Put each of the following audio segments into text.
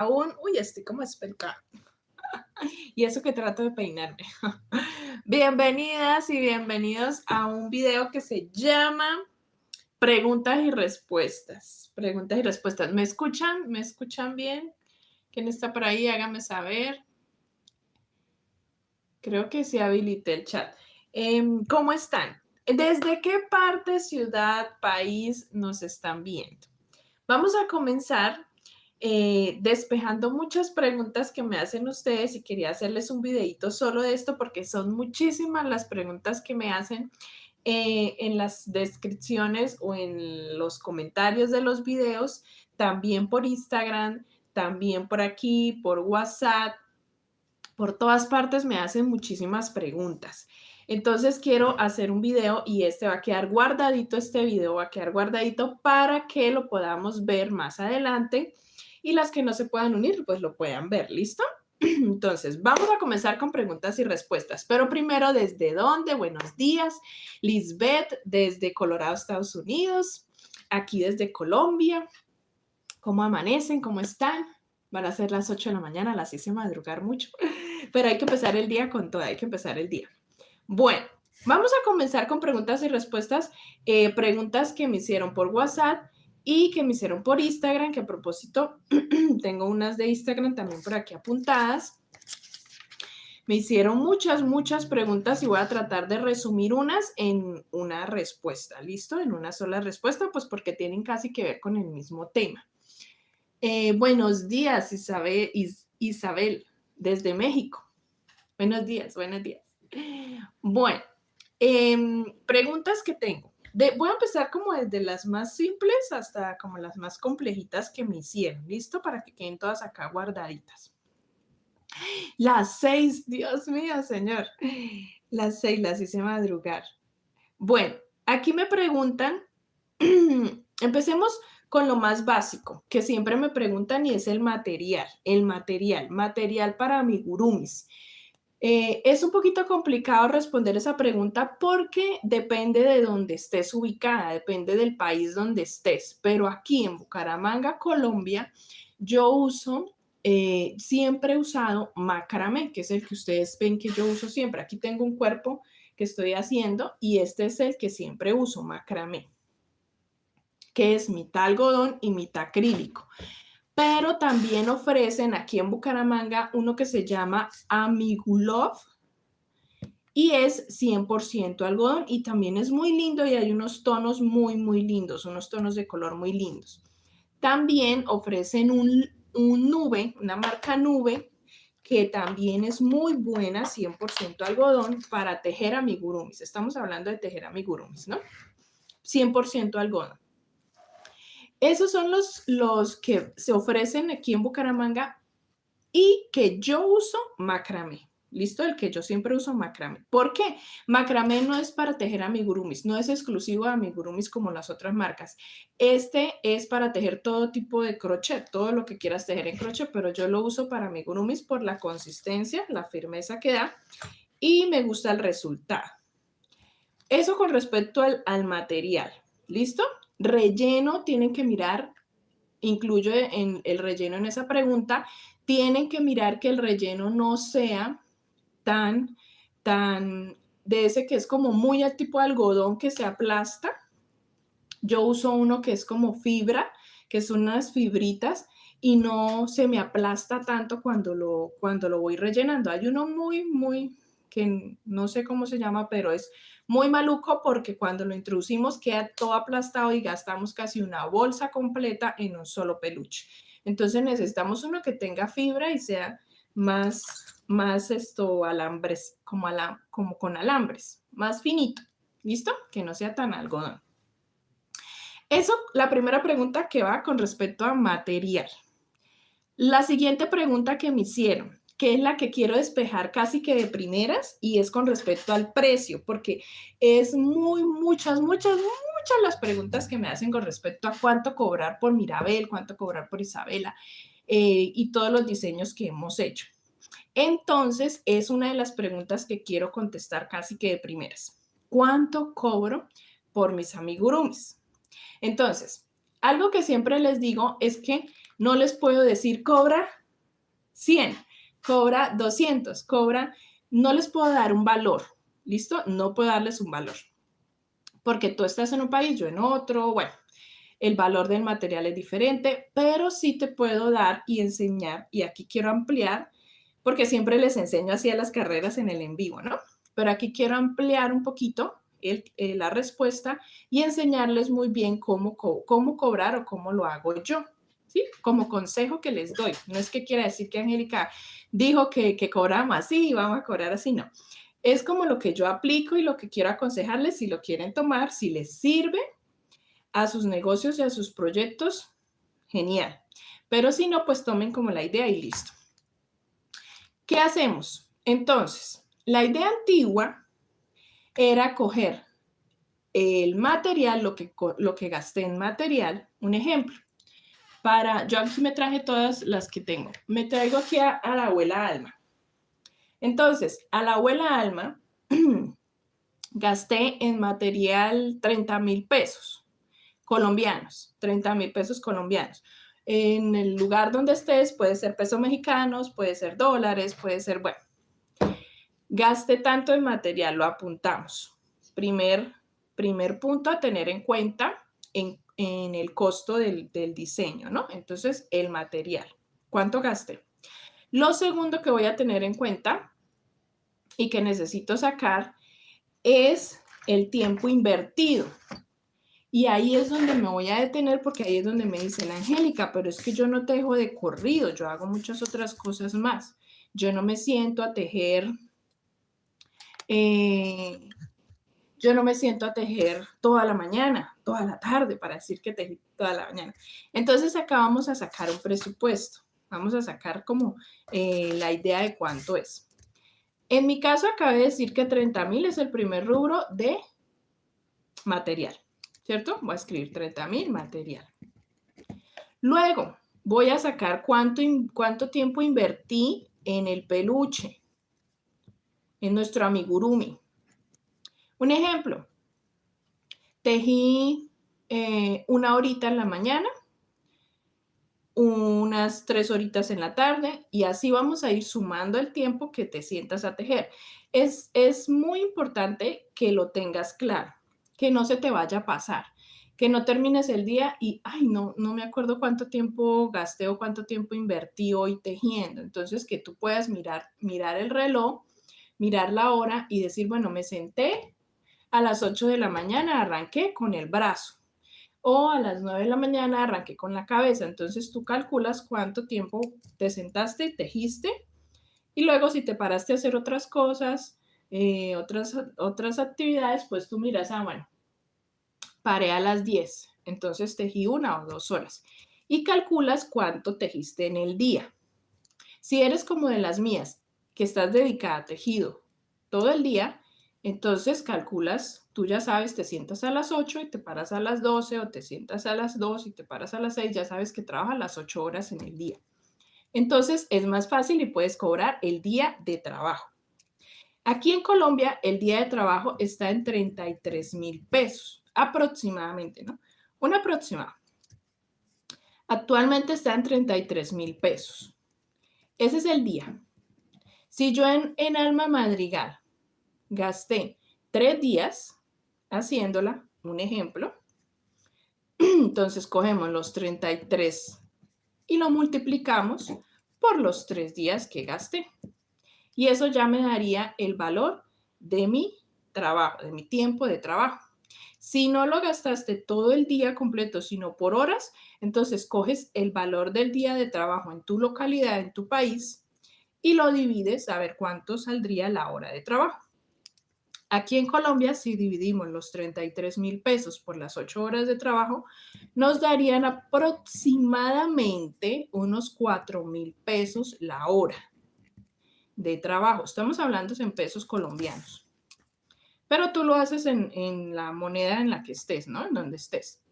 Aún, uy, estoy como espectacular. Y eso que trato de peinarme. Bienvenidas y bienvenidos a un video que se llama Preguntas y respuestas. Preguntas y respuestas. ¿Me escuchan? ¿Me escuchan bien? ¿Quién está por ahí? Hágame saber. Creo que sí habilité el chat. ¿Cómo están? ¿Desde qué parte, ciudad, país nos están viendo? Vamos a comenzar despejando muchas preguntas que me hacen ustedes y quería hacerles un videito solo de esto porque son muchísimas las preguntas que me hacen en las descripciones o en los comentarios de los videos, también por Instagram, también por aquí, por WhatsApp, por todas partes me hacen muchísimas preguntas. Entonces quiero hacer un video y este va a quedar guardadito, este video va a quedar guardadito para que lo podamos ver más adelante y las que no se puedan unir, pues lo puedan ver, ¿listo? Entonces, vamos a comenzar con preguntas y respuestas, pero primero, ¿desde dónde? Buenos días, Lisbeth, desde Colorado, Estados Unidos, aquí desde Colombia, ¿cómo amanecen? ¿Cómo están? Van a ser las 8 de la mañana, las hice madrugar mucho, pero hay que empezar el día con todo, hay que empezar el día. Bueno, vamos a comenzar con preguntas y respuestas, preguntas que me hicieron por WhatsApp y que me hicieron por Instagram, que a propósito tengo unas de Instagram también por aquí apuntadas. Me hicieron muchas preguntas y voy a tratar de resumir unas en una respuesta, ¿listo? En una sola respuesta, pues porque tienen casi que ver con el mismo tema. Buenos días, Isabel, desde México. Buenos días, buenos días. Bueno, preguntas que tengo. Voy a empezar como desde las más simples hasta como las más complejitas que me hicieron. ¿Listo? Para que queden todas acá guardaditas. Las 6, Dios mío, señor. Las 6 las hice madrugar. Bueno, aquí me preguntan, empecemos con lo más básico, que siempre me preguntan y es el material para amigurumis. Es un poquito complicado responder esa pregunta porque depende de dónde estés ubicada, depende del país donde estés, pero aquí en Bucaramanga, Colombia, yo siempre he usado macramé, que es el que ustedes ven que yo uso siempre. Aquí tengo un cuerpo que estoy haciendo y este es el que siempre uso, macramé, que es mitad algodón y mitad acrílico. Pero también ofrecen aquí en Bucaramanga uno que se llama Amigulov y es 100% algodón y también es muy lindo y hay unos tonos muy lindos, unos tonos de color muy lindos. También ofrecen un nube, una marca nube, que también es muy buena, 100% algodón, para tejer amigurumis. Estamos hablando de tejer amigurumis, ¿no? 100% algodón. Esos son los que se ofrecen aquí en Bucaramanga y que yo uso macramé. ¿Listo? El que yo siempre uso macramé. ¿Por qué? Macramé no es para tejer amigurumis, no es exclusivo de amigurumis como las otras marcas. Este es para tejer todo tipo de crochet, todo lo que quieras tejer en crochet, pero yo lo uso para amigurumis por la consistencia, la firmeza que da y me gusta el resultado. Eso con respecto al material. ¿Listo? Relleno, tienen que mirar, incluyo en el relleno en esa pregunta, tienen que mirar que el relleno no sea tan de ese que es como muy al tipo de algodón que se aplasta. Yo uso uno que es como fibra, que son unas fibritas y no se me aplasta tanto cuando lo voy rellenando. Hay uno muy, que no sé cómo se llama, pero es muy maluco porque cuando lo introducimos queda todo aplastado y gastamos casi una bolsa completa en un solo peluche. Entonces necesitamos uno que tenga fibra y sea más alambres, como con alambres, más finito, ¿listo? Que no sea tan algodón. Eso, la primera pregunta que va con respecto a material. La siguiente pregunta que me hicieron, que es la que quiero despejar casi que de primeras, y es con respecto al precio, porque es muchas las preguntas que me hacen con respecto a cuánto cobrar por Mirabel, cuánto cobrar por Isabela, y todos los diseños que hemos hecho. Entonces, es una de las preguntas que quiero contestar casi que de primeras. ¿Cuánto cobro por mis amigurumis? Entonces, algo que siempre les digo es que No les puedo decir cobra 100, cobra 200, cobra, no les puedo dar un valor, ¿listo? No puedo darles un valor, porque tú estás en un país, yo en otro, bueno, el valor del material es diferente, pero sí te puedo dar y enseñar, y aquí quiero ampliar, porque siempre les enseño así a las carreras en el en vivo, ¿no? Pero aquí quiero ampliar un poquito la respuesta y enseñarles muy bien cómo cobrar o cómo lo hago yo. ¿Sí? Como consejo que les doy. No es que quiera decir que Angélica dijo que cobramos así y vamos a cobrar así, no. Es como lo que yo aplico y lo que quiero aconsejarles si lo quieren tomar, si les sirve a sus negocios y a sus proyectos, genial. Pero si no, pues tomen como la idea y listo. ¿Qué hacemos? Entonces, la idea antigua era coger el material, lo que gasté en material, un ejemplo. Yo aquí me traje todas las que tengo. Me traigo aquí a la abuela Alma. Entonces, a la abuela Alma gasté en material 30,000 pesos colombianos, 30,000 pesos colombianos. En el lugar donde estés, puede ser pesos mexicanos, puede ser dólares, puede ser, bueno, gaste tanto en material, lo apuntamos. Primer punto a tener en cuenta en el costo del diseño, ¿no? Entonces, el material. ¿Cuánto gasté? Lo segundo que voy a tener en cuenta y que necesito sacar es el tiempo invertido. Y ahí es donde me voy a detener porque ahí es donde me dice la Angélica, pero es que yo no tejo de corrido, yo hago muchas otras cosas más. Yo no me siento a tejer, yo no me siento a tejer toda la mañana, toda la tarde, para decir que tejí toda la mañana. Entonces acá vamos a sacar un presupuesto, vamos a sacar como la idea de cuánto es. En mi caso acabé de decir que 30,000 es el primer rubro de material, ¿cierto? Voy a escribir 30,000 material. Luego, voy a sacar cuánto tiempo invertí en el peluche, en nuestro amigurumi. Un ejemplo, tejí 1 horita en la mañana, unas 3 horitas en la tarde y así vamos a ir sumando el tiempo que te sientas a tejer. Es muy importante que lo tengas claro, que no se te vaya a pasar, que no termines el día y, ay, no me acuerdo cuánto tiempo gasté o cuánto tiempo invertí hoy tejiendo. Entonces, que tú puedas mirar el reloj, mirar la hora y decir, bueno, me senté a las 8 de la mañana, arranqué con el brazo. O a las 9 de la mañana arranqué con la cabeza. Entonces tú calculas cuánto tiempo te sentaste y tejiste. Y luego si te paraste a hacer otras cosas, otras actividades, pues tú miras, bueno, paré a las 10. Entonces tejí 1 o 2 horas. Y calculas cuánto tejiste en el día. Si eres como de las mías, que estás dedicada a tejido todo el día, entonces calculas, tú ya sabes, te sientas a las 8 y te paras a las 12 o te sientas a las 2 y te paras a las 6, ya sabes que trabajas las 8 horas en el día. Entonces es más fácil y puedes cobrar el día de trabajo. Aquí en Colombia el día de trabajo está en 33,000 pesos, aproximadamente, ¿no? Un aproximado. Actualmente está en 33,000 pesos. Ese es el día. Si yo en Alma Madrigal gasté 3 días haciéndola, un ejemplo, entonces cogemos los 33 y lo multiplicamos por los 3 días que gasté. Y eso ya me daría el valor de mi trabajo, de mi tiempo de trabajo. Si no lo gastaste todo el día completo, sino por horas, entonces coges el valor del día de trabajo en tu localidad, en tu país, y lo divides a ver cuánto saldría la hora de trabajo. Aquí en Colombia, si dividimos los 33,000 pesos por las 8 horas de trabajo, nos darían aproximadamente unos 4,000 pesos la hora de trabajo. Estamos hablando en pesos colombianos. Pero tú lo haces en la moneda en la que estés, ¿no? En donde estés.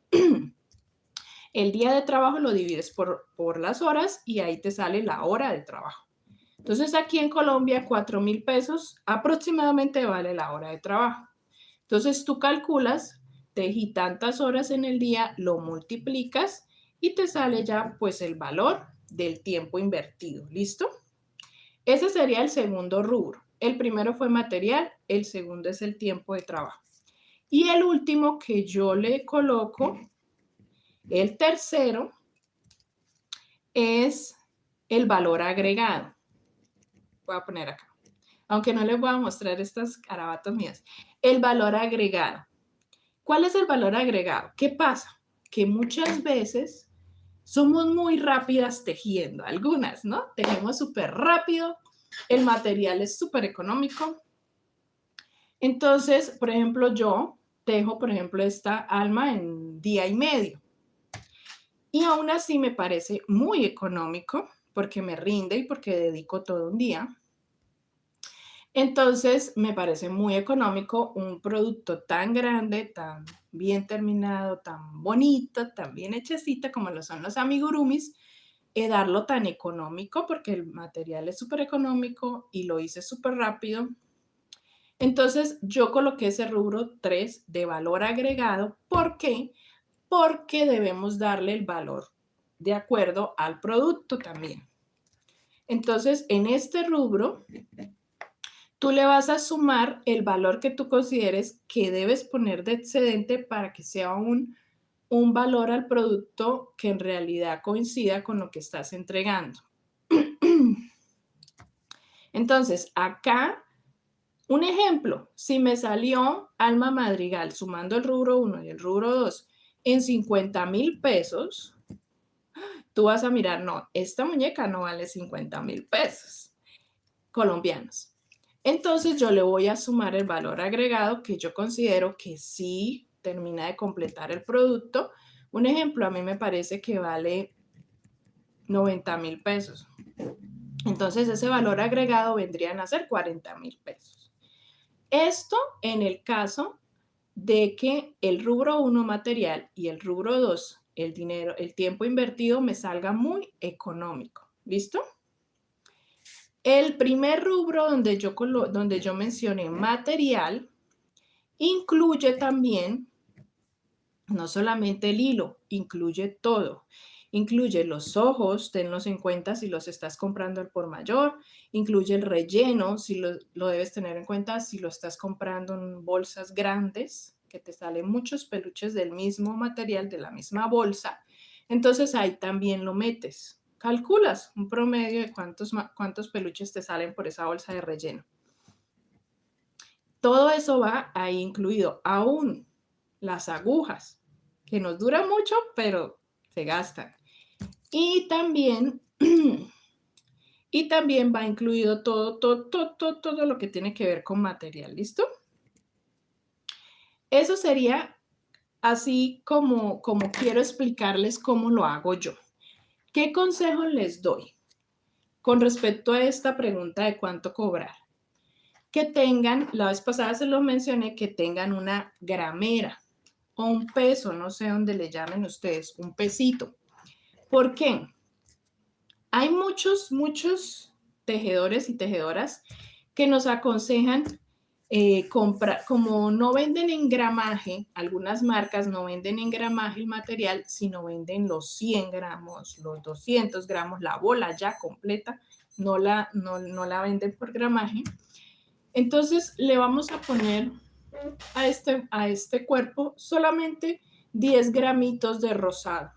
El día de trabajo lo divides por las horas y ahí te sale la hora de trabajo. Entonces aquí en Colombia 4,000 pesos aproximadamente vale la hora de trabajo. Entonces tú calculas, tejí tantas horas en el día, lo multiplicas y te sale ya pues el valor del tiempo invertido. ¿Listo? Ese sería el segundo rubro. El primero fue material, el segundo es el tiempo de trabajo. Y el último que yo le coloco, el tercero, es el valor agregado. Voy a poner acá, aunque no les voy a mostrar estas carabatas mías. El valor agregado. ¿Cuál es el valor agregado? ¿Qué pasa? Que muchas veces somos muy rápidas tejiendo, algunas, ¿no? Tejemos súper rápido, el material es súper económico. Entonces, por ejemplo, yo tejo, por ejemplo, esta alma en día y medio. Y aún así me parece muy económico porque me rinde y porque dedico todo un día. Entonces, me parece muy económico un producto tan grande, tan bien terminado, tan bonito, tan bien hechecita como lo son los amigurumis, darlo tan económico porque el material es súper económico y lo hice súper rápido. Entonces, yo coloqué ese rubro 3 de valor agregado. ¿Por qué? Porque debemos darle el valor de acuerdo al producto también. Entonces, en este rubro, tú le vas a sumar el valor que tú consideres que debes poner de excedente para que sea un valor al producto que en realidad coincida con lo que estás entregando. Entonces, acá, un ejemplo, si me salió Alma Madrigal sumando el rubro 1 y el rubro 2 en 50,000 pesos, tú vas a mirar, no, esta muñeca no vale 50,000 pesos colombianos. Entonces yo le voy a sumar el valor agregado que yo considero que sí termina de completar el producto. Un ejemplo, a mí me parece que vale 90,000 pesos. Entonces ese valor agregado vendrían a ser 40,000 pesos. Esto en el caso de que el rubro 1 material y el rubro 2, el dinero, el tiempo invertido me salga muy económico. ¿Listo? El primer rubro donde yo mencioné material incluye también, no solamente el hilo, incluye todo. Incluye los ojos, tenlos en cuenta si los estás comprando al por mayor. Incluye el relleno, si lo debes tener en cuenta si lo estás comprando en bolsas grandes, que te salen muchos peluches del mismo material, de la misma bolsa. Entonces ahí también lo metes. Calculas un promedio de cuántos peluches te salen por esa bolsa de relleno. Todo eso va ahí incluido, aún las agujas, que nos duran mucho, pero se gastan. Y también va incluido todo lo que tiene que ver con material, ¿listo? Eso sería así como quiero explicarles cómo lo hago yo. ¿Qué consejos les doy con respecto a esta pregunta de cuánto cobrar? Que tengan, la vez pasada se los mencioné, que tengan una gramera o un peso, no sé dónde le llamen ustedes, un pesito. ¿Por qué? Hay muchos tejedores y tejedoras que nos aconsejan comprar, como no venden en gramaje, algunas marcas no venden en gramaje el material, sino venden los 100 gramos, los 200 gramos, la bola ya completa, no la venden por gramaje. Entonces le vamos a poner a este cuerpo solamente 10 gramitos de rosado.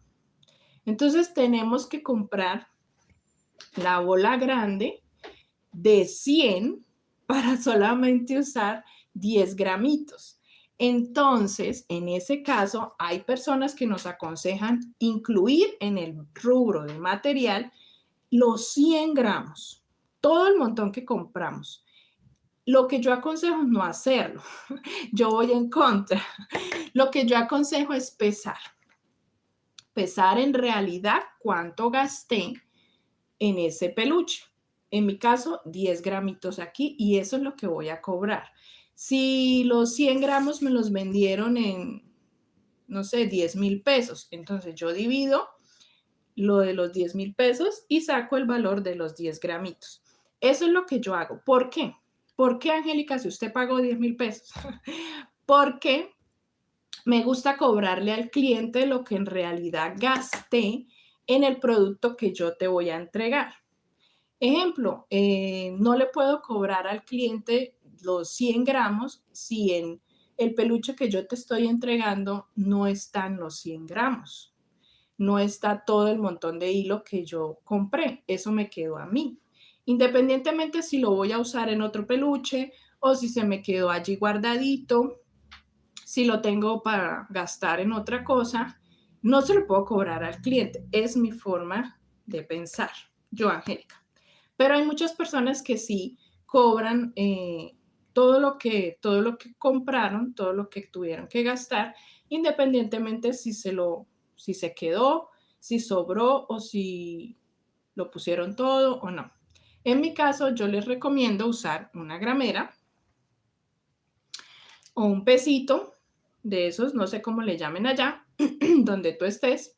Entonces tenemos que comprar la bola grande de 100 para solamente usar 10 gramitos. Entonces, en ese caso, hay personas que nos aconsejan incluir en el rubro de material los 100 gramos, todo el montón que compramos. Lo que yo aconsejo es no hacerlo. Yo voy en contra. Lo que yo aconsejo es pesar. Pesar en realidad cuánto gasté en ese peluche. En mi caso, 10 gramitos aquí y eso es lo que voy a cobrar. Si los 100 gramos me los vendieron en, no sé, 10,000 pesos, entonces yo divido lo de los 10,000 pesos y saco el valor de los 10 gramitos. Eso es lo que yo hago. ¿Por qué? ¿Por qué, Angélica, si usted pagó 10,000 pesos? Porque Me gusta cobrarle al cliente lo que en realidad gasté en el producto que yo te voy a entregar. Ejemplo, no le puedo cobrar al cliente los 100 gramos si en el peluche que yo te estoy entregando no están los 100 gramos, no está todo el montón de hilo que yo compré, eso me quedó a mí. Independientemente si lo voy a usar en otro peluche o si se me quedó allí guardadito, si lo tengo para gastar en otra cosa, no se lo puedo cobrar al cliente. Es mi forma de pensar, yo, Angélica. Pero hay muchas personas que sí cobran todo lo que compraron, todo lo que tuvieron que gastar, independientemente si se quedó, si sobró o si lo pusieron todo o no. En mi caso, yo les recomiendo usar una gramera o un pesito de esos, no sé cómo le llamen allá, donde tú estés,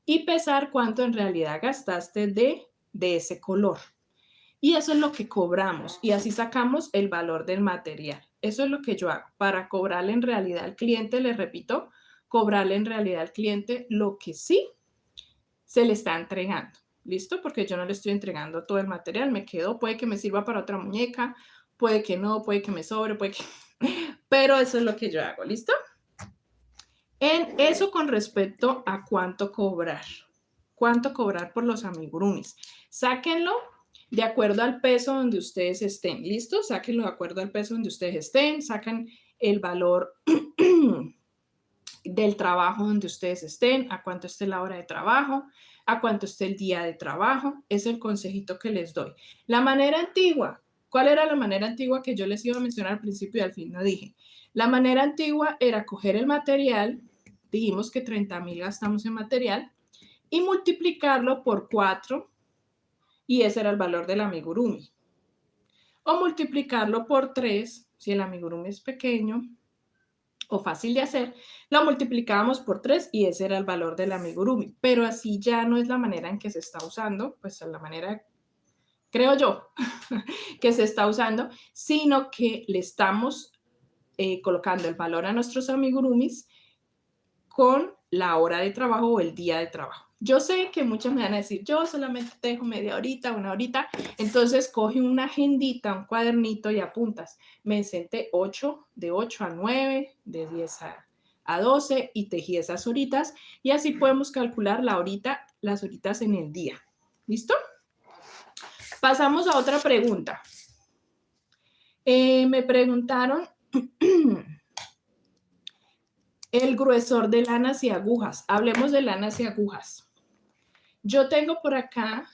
y pesar cuánto en realidad gastaste de ese color. Y eso es lo que cobramos y así sacamos el valor del material. Eso es lo que yo hago para cobrarle en realidad al cliente, les repito, cobrarle en realidad al cliente lo que sí se le está entregando. ¿Listo? Porque yo no le estoy entregando todo el material, me quedo, puede que me sirva para otra muñeca, puede que no, puede que me sobre, puede que... Pero eso es lo que yo hago, ¿listo? En eso con respecto a cuánto cobrar. Cuánto cobrar por los amigurumis. Sáquenlo de acuerdo al peso donde ustedes estén. ¿Listo? Sáquenlo de acuerdo al peso donde ustedes estén. Sacan el valor del trabajo donde ustedes estén, a cuánto esté la hora de trabajo, a cuánto esté el día de trabajo. Es el consejito que les doy. La manera antigua. ¿Cuál era la manera antigua que yo les iba a mencionar al principio y al fin no dije? La manera antigua era coger el material, dijimos que 30,000 gastamos en material, y multiplicarlo por 4, y ese era el valor del amigurumi. O multiplicarlo por 3, si el amigurumi es pequeño o fácil de hacer, lo multiplicábamos por 3 y ese era el valor del amigurumi. Pero así ya no es la manera en que se está usando, pues la manera, creo yo, que se está usando, sino que le estamos colocando el valor a nuestros amigurumis con la hora de trabajo o el día de trabajo. Yo sé que muchos me van a decir, yo solamente te dejo media horita, una horita, entonces coge una agendita, un cuadernito y apuntas. Me senté de 8 a 9, de 10 a 12 y tejí esas horitas y así podemos calcular las horitas en el día. ¿Listo? Pasamos a otra pregunta. Me preguntaron el gruesor de lanas y agujas. Hablemos de lanas y agujas. Yo tengo por acá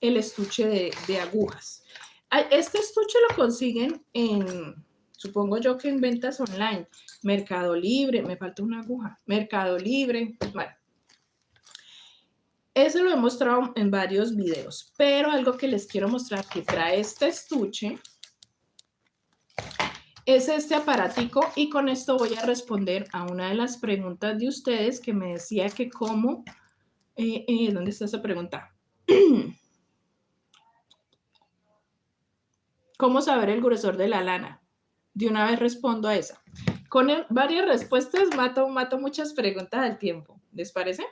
el estuche de agujas. Este estuche lo consiguen supongo yo que en ventas online, Mercado Libre, me falta una aguja, Mercado Libre, bueno. Eso lo he mostrado en varios videos, pero algo que les quiero mostrar que trae este estuche es este aparatico y con esto voy a responder a una de las preguntas de ustedes que me decía que cómo, ¿dónde está esa pregunta? ¿Cómo saber el grosor de la lana? De una vez respondo a esa. Con varias respuestas mato muchas preguntas al tiempo. ¿Les parece?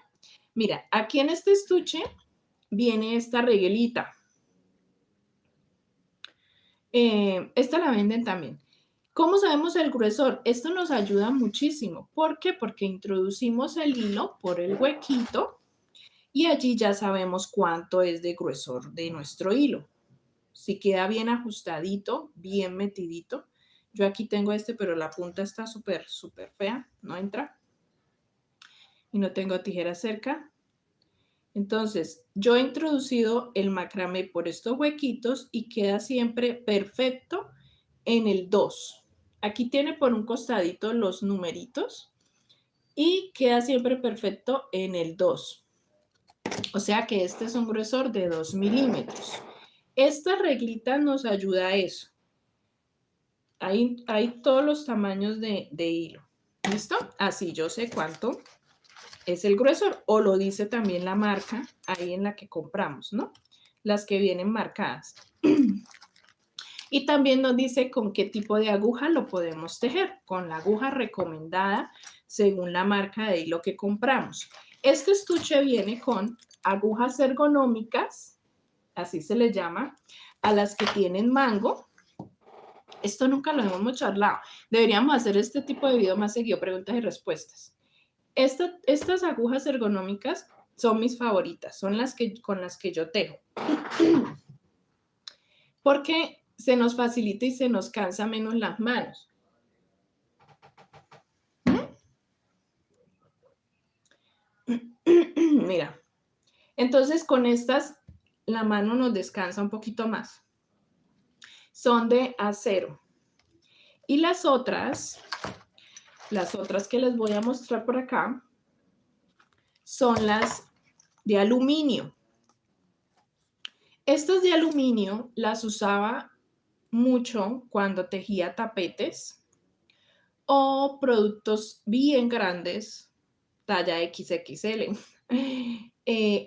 Mira, aquí en este estuche viene esta reguelita. Esta la venden también. ¿Cómo sabemos el gruesor? Esto nos ayuda muchísimo. ¿Por qué? Porque introducimos el hilo por el huequito y allí ya sabemos cuánto es de gruesor de nuestro hilo. Si queda bien ajustadito, bien metidito. Yo aquí tengo este, pero la punta está súper fea, no entra. Y no tengo tijera cerca. Entonces, yo he introducido el macramé por estos huequitos y queda siempre perfecto en el 2. Aquí tiene por un costadito los numeritos y queda siempre perfecto en el 2. O sea que este es un gruesor de 2 milímetros. Esta reglita nos ayuda a eso. Hay todos los tamaños de hilo. ¿Listo? Así yo sé cuánto es el gruesor. O lo dice también la marca ahí en la que compramos, ¿no? Las que vienen marcadas. Y también nos dice con qué tipo de aguja lo podemos tejer. Con la aguja recomendada según la marca de hilo que compramos. Este estuche viene con agujas ergonómicas, así se les llama, a las que tienen mango. Esto nunca lo hemos charlado. Deberíamos hacer este tipo de video más seguido, preguntas y respuestas. Estas agujas ergonómicas son mis favoritas, son con las que yo tejo. Porque se nos facilita y se nos cansa menos las manos. Mira, entonces con estas la mano nos descansa un poquito más. Son de acero. Y las otras que les voy a mostrar por acá son las de aluminio. Estas de aluminio las usaba mucho cuando tejía tapetes o productos bien grandes, talla XXL.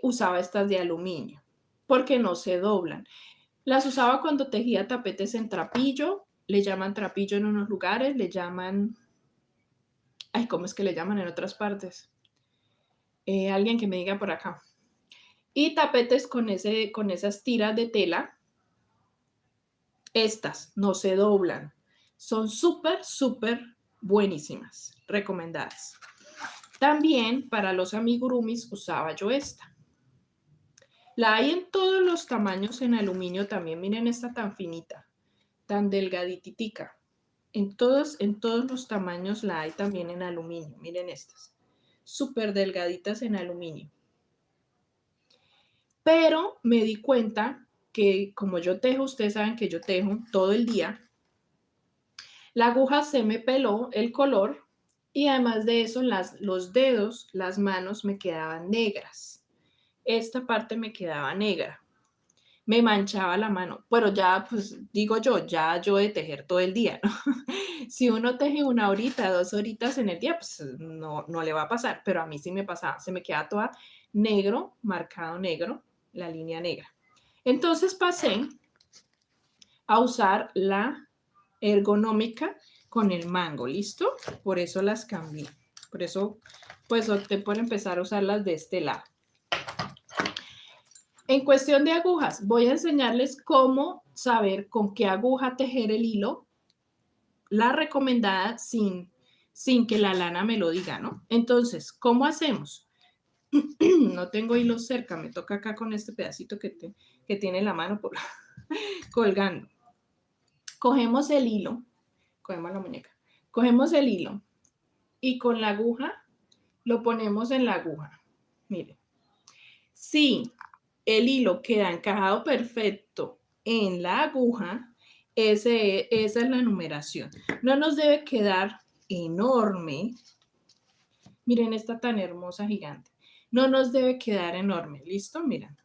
Usaba estas de aluminio porque no se doblan. Las usaba cuando tejía tapetes en trapillo, le llaman trapillo en unos lugares, le llaman, ay, ¿cómo es que le llaman en otras partes? Alguien que me diga por acá. Y tapetes con esas tiras de tela, estas no se doblan, son súper, súper buenísimas, recomendadas. También para los amigurumis usaba yo esta. La hay en todos los tamaños en aluminio también. Miren esta tan finita, tan delgaditica. En todos los tamaños la hay también en aluminio. Miren estas, súper delgaditas en aluminio. Pero me di cuenta que como yo tejo, ustedes saben que yo tejo todo el día, la aguja se me peló el color y además de eso los dedos, las manos me quedaban negras. Esta parte me quedaba negra. Me manchaba la mano, pero ya, pues digo yo de tejer todo el día, ¿no? Si uno teje 1 horita, 2 horitas en el día, pues no le va a pasar, pero a mí sí me pasaba, se me queda toda negro, marcado negro, la línea negra. Entonces pasé a usar la ergonómica con el mango, ¿listo? Por eso las cambié, por eso pues opté por empezar a usarlas de este lado. En cuestión de agujas, voy a enseñarles cómo saber con qué aguja tejer el hilo, la recomendada sin que la lana me lo diga, ¿no? Entonces, ¿cómo hacemos? No tengo hilo cerca, me toca acá con este pedacito que tiene la mano colgando. Cogemos el hilo, cogemos la muñeca, cogemos el hilo y con la aguja lo ponemos en la aguja. Miren, si el hilo queda encajado perfecto en la aguja, esa es la numeración. No nos debe quedar enorme. Miren esta tan hermosa gigante. No nos debe quedar enorme. ¿Listo? Miren.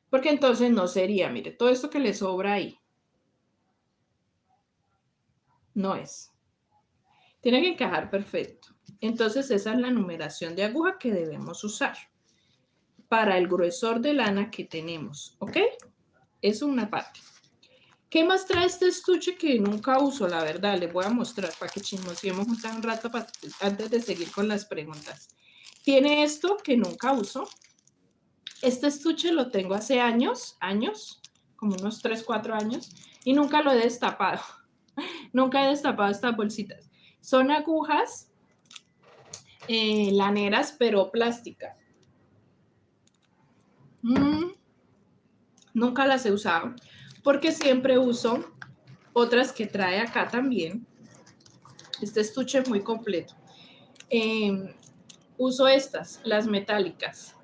Porque entonces no sería, mire, todo esto que le sobra ahí. No es. Tiene que encajar perfecto. Entonces esa es la numeración de aguja que debemos usar para el gruesor de lana que tenemos, ¿ok? Es una parte. ¿Qué más trae este estuche que nunca uso? La verdad, les voy a mostrar para que chismoseemos un rato antes de seguir con las preguntas. Tiene esto que nunca uso. Este estuche lo tengo hace años, como unos 3, 4 años, y nunca lo he destapado. Nunca he destapado estas bolsitas. Son agujas laneras, pero plásticas. Nunca las he usado porque siempre uso otras que trae acá también. Este estuche es muy completo. Uso estas, las metálicas.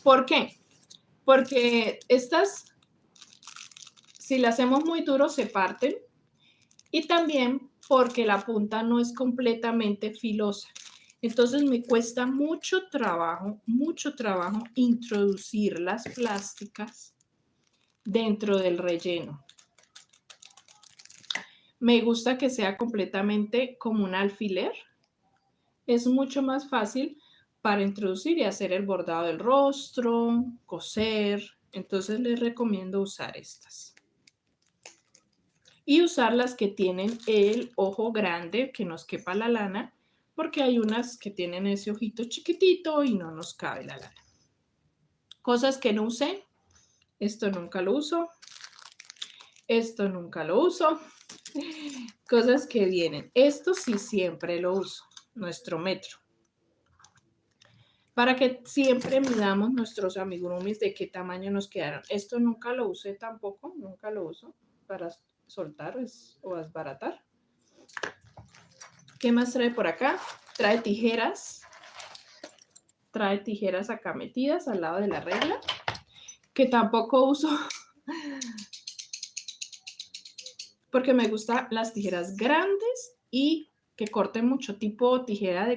¿Por qué? Porque estas, si las hacemos muy duro, se parten. Y también porque la punta no es completamente filosa. Entonces me cuesta mucho trabajo introducir las plásticas dentro del relleno. Me gusta que sea completamente como un alfiler. Es mucho más fácil para introducir y hacer el bordado del rostro, coser. Entonces les recomiendo usar estas. y usar las que tienen el ojo grande, que nos quepa la lana, porque hay unas que tienen ese ojito chiquitito y no nos cabe la lana. Cosas que no usé, esto nunca lo uso, esto nunca lo uso. Cosas que vienen, esto sí siempre lo uso, nuestro metro. Para que siempre midamos nuestros amigurumis de qué tamaño nos quedaron. Esto nunca lo usé tampoco, nunca lo uso para soltar o desbaratar. ¿Qué más trae por acá? Trae tijeras. Trae tijeras acá metidas al lado de la regla, que tampoco uso porque me gustan las tijeras grandes y que corten mucho, tipo tijera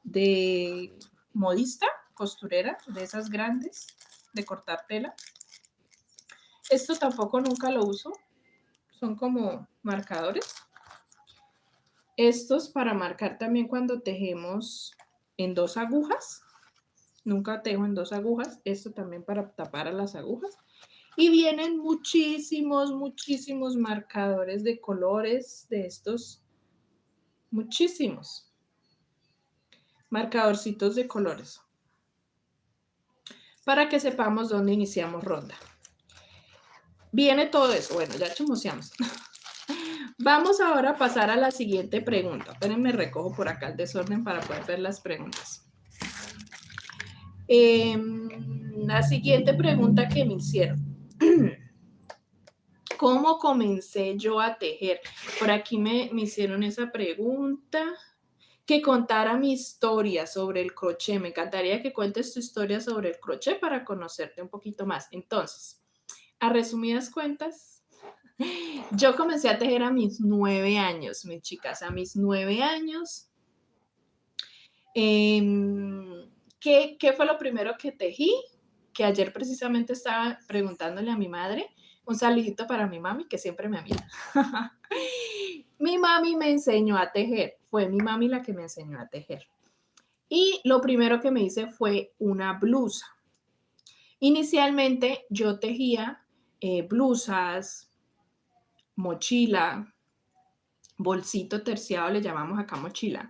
de modista, costurera, de esas grandes, de cortar tela. Esto tampoco nunca lo uso, son como marcadores. Estos para marcar también cuando tejemos en 2 agujas. Nunca tejo en 2 agujas. Esto también para tapar a las agujas. Y vienen muchísimos, muchísimos marcadores de colores de estos. Muchísimos. Marcadorcitos de colores. Para que sepamos dónde iniciamos ronda. Viene todo eso. Bueno, ya chimoseamos. Vamos ahora a pasar a la siguiente pregunta. Espérenme, recojo por acá el desorden para poder ver las preguntas. La siguiente pregunta que me hicieron. ¿Cómo comencé yo a tejer? Por aquí me hicieron esa pregunta. Que contara mi historia sobre el crochet. Me encantaría que cuentes tu historia sobre el crochet para conocerte un poquito más. Entonces, a resumidas cuentas, yo comencé a tejer a mis 9 años, mis chicas, a mis 9 años. ¿Qué fue lo primero que tejí? Que ayer precisamente estaba preguntándole a mi madre. Un saludito para mi mami, que siempre me mira. Mi mami me enseñó a tejer. Fue mi mami la que me enseñó a tejer. Y lo primero que me hice fue una blusa. Inicialmente yo tejía blusas, mochila, bolsito terciado, le llamamos acá mochila.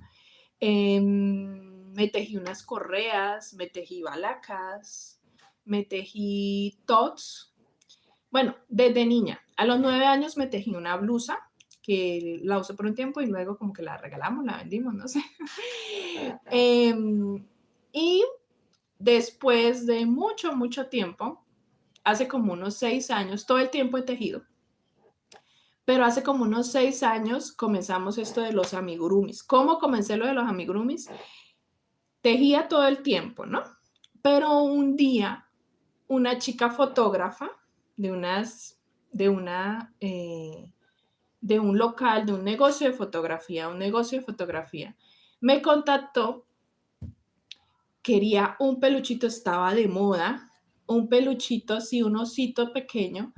Me tejí unas correas, me tejí balacas, me tejí tots. Bueno, desde niña. A los 9 años me tejí una blusa que la usé por un tiempo y luego como que la regalamos, la vendimos, no sé. Y después de mucho, mucho tiempo, hace como unos 6 años, todo el tiempo he tejido, pero hace como unos 6 años comenzamos esto de los amigurumis. ¿Cómo comencé lo de los amigurumis? Tejía todo el tiempo, ¿no? Pero un día, una chica fotógrafa de un local, de un negocio de fotografía, me contactó. Quería un peluchito, estaba de moda, un peluchito así, un osito pequeño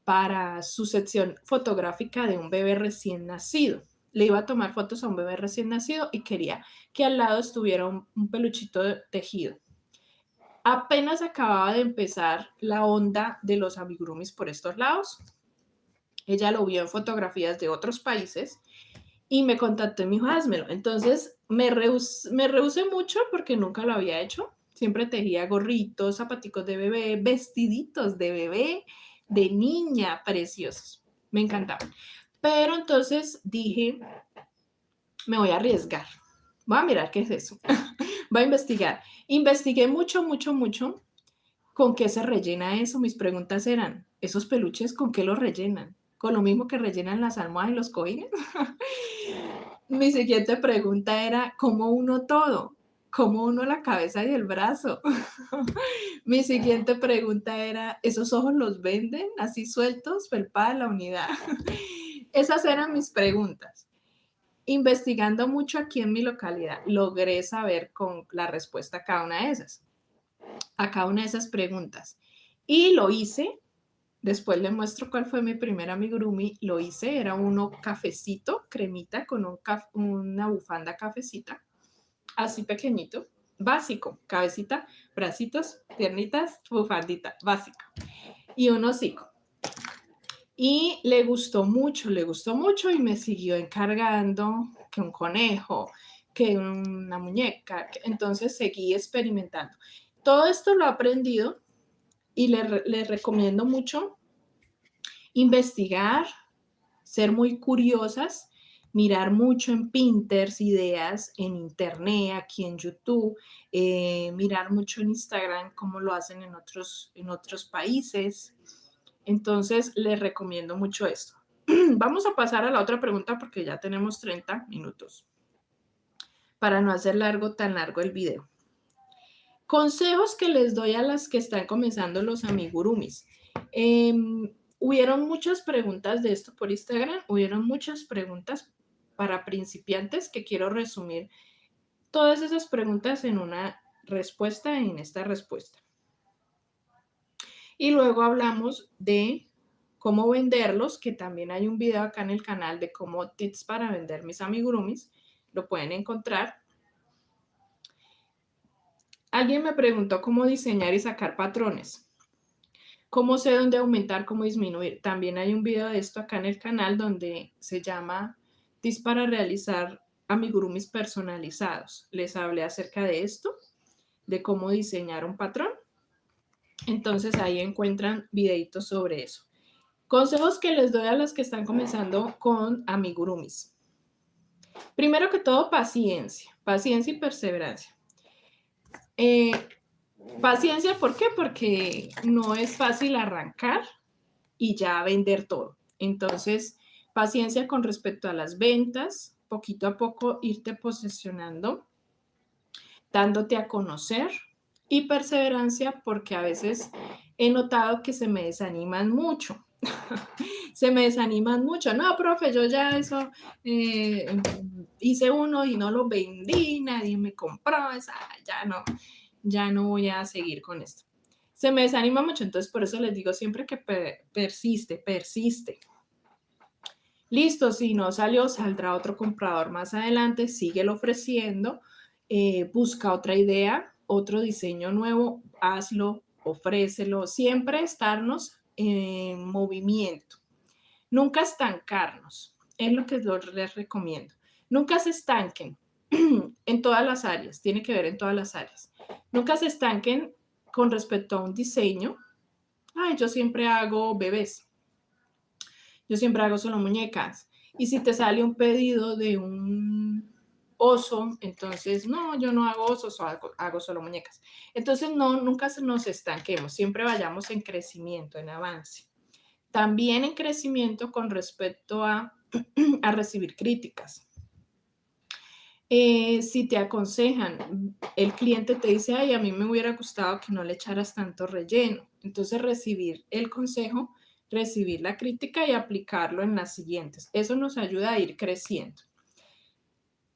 para su sección fotográfica de un bebé recién nacido. Le iba a tomar fotos a un bebé recién nacido y quería que al lado estuviera un peluchito tejido. Apenas acababa de empezar la onda de los amigurumis por estos lados. Ella lo vio en fotografías de otros países y me contactó y me dijo, házmelo. Entonces me rehusé mucho porque nunca lo había hecho. Siempre tejía gorritos, zapaticos de bebé, vestiditos de bebé, de niña, preciosos. Me encantaban. Pero entonces dije, me voy a arriesgar. Voy a mirar qué es eso. Voy a investigar. Investigué mucho, mucho, mucho. ¿Con qué se rellena eso? Mis preguntas eran, ¿esos peluches con qué los rellenan? ¿Con lo mismo que rellenan las almohadas y los cojines? Mi siguiente pregunta era, ¿cómo uno todo? ¿Cómo uno la cabeza y el brazo? Mi siguiente pregunta era, ¿esos ojos los venden así sueltos, felpada la unidad? Esas eran mis preguntas. Investigando mucho aquí en mi localidad, logré saber con la respuesta a cada una de esas preguntas. Y lo hice. Después le muestro cuál fue mi primer amigurumi. Lo hice, era uno cafecito, cremita, con una bufanda cafecita, así pequeñito, básico, cabecita, bracitos, piernitas, bufandita, básico. Y un hocico. Y le gustó mucho y me siguió encargando que un conejo, que una muñeca. Entonces seguí experimentando. Todo esto lo he aprendido y le recomiendo mucho investigar, ser muy curiosas, mirar mucho en Pinterest ideas, en Internet, aquí en YouTube, mirar mucho en Instagram cómo lo hacen en otros países. Entonces, les recomiendo mucho esto. Vamos a pasar a la otra pregunta porque ya tenemos 30 minutos para no hacer tan largo el video. Consejos que les doy a las que están comenzando los amigurumis. Hubieron muchas preguntas de esto por Instagram, hubieron muchas preguntas para principiantes que quiero resumir todas esas preguntas en una respuesta, en esta respuesta. Y luego hablamos de cómo venderlos, que también hay un video acá en el canal de cómo tips para vender mis amigurumis, lo pueden encontrar. Alguien me preguntó cómo diseñar y sacar patrones. ¿Cómo sé dónde aumentar, cómo disminuir? También hay un video de esto acá en el canal donde se llama Tips para realizar amigurumis personalizados. Les hablé acerca de esto, de cómo diseñar un patrón. Entonces ahí encuentran videitos sobre eso. Consejos que les doy a los que están comenzando con amigurumis. Primero que todo, paciencia y perseverancia. Paciencia, ¿por qué? Porque no es fácil arrancar y ya vender todo. Entonces, paciencia con respecto a las ventas, poquito a poco irte posicionando, dándote a conocer, y perseverancia porque a veces he notado que se me desaniman mucho. Se me desaniman mucho. No, profe, yo ya eso hice uno y no lo vendí, nadie me compró, ya no voy a seguir con esto. Se me desanima mucho, entonces por eso les digo siempre que persiste. Listo, si no salió, saldrá otro comprador más adelante, síguelo ofreciendo, busca otra idea, otro diseño nuevo, hazlo, ofrécelo, siempre estarnos en movimiento, nunca estancarnos, es lo que les recomiendo. Nunca se estanquen en todas las áreas, tiene que ver en todas las áreas. Nunca se estanquen con respecto a un diseño. Ay, yo siempre hago bebés. Yo siempre hago solo muñecas. Y si te sale un pedido de un oso, entonces, no, yo no hago osos, hago solo muñecas. Entonces, no, nunca nos estanquemos, siempre vayamos en crecimiento, en avance. También en crecimiento con respecto a recibir críticas. Si te aconsejan, el cliente te dice, ay, a mí me hubiera gustado que no le echaras tanto relleno. Entonces, recibir el consejo, recibir la crítica y aplicarlo en las siguientes. Eso nos ayuda a ir creciendo.